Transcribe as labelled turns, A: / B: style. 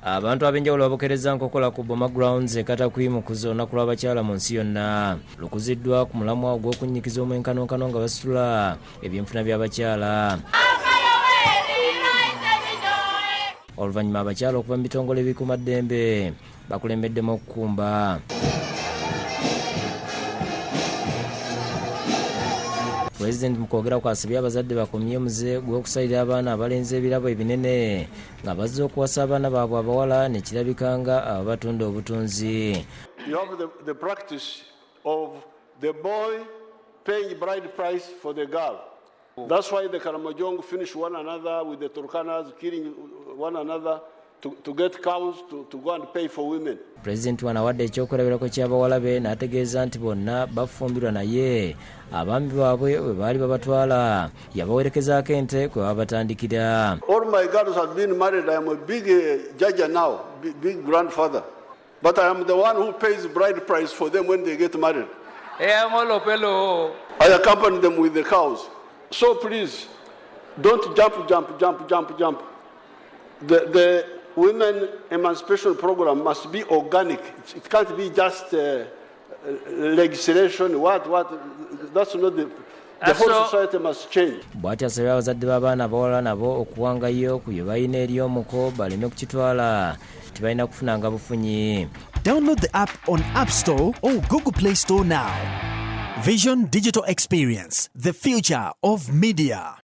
A: Abantu ab'enjawulo babokereza nkokola ku Boma Grounds Katakwimu ku lunaku lw'abakyala mu nsi yonna lukuziddwa ku mulamwa ogw'okunnyikiza omwenkanonkano nga basitula ebyenfuna by'abakyala. Oluvannyuma abakyala okuva mu bitongole ebikuumaddembe bakulembeddemu okukumba. President mukwogera kwasabye abazadde bakomye omuze gw'okusalira abaana abalenzi ebirabo ebinene nga bazze okuwasa abaana baabwe abawala ne kirabika nga ababatunda obutunzi.
B: You have the practice of the boy paying bride price for the girl. That's why the Karamojong finish one another with the Turkanas killing one another to get cows to go and pay for women.
A: President wanawadde ekyokulaberako ky'abawala be n'ategeeza nti bonna bafumbirwa naye abambi baabwe bwe baali babatwala yabawerekezaako ente kwe babatandikira.
B: All my girls have been married. I am a big judge now, big grandfather. But I am the one who pays bride price for them when they get married. I accompany them with the cows. So please, don't jump. The women emancipation program must be organic. It can't be just legislation. That's not the whole society must change.
A: Bw'ati asabye abazadde b'abaana abawala nabo okuwangayo ku bye balina eri omuko baleme kukitwala tebalina kufunanga bufunyi.
C: Download the app on App Store or Google Play Store now. Vision Digital Experience, the future of media.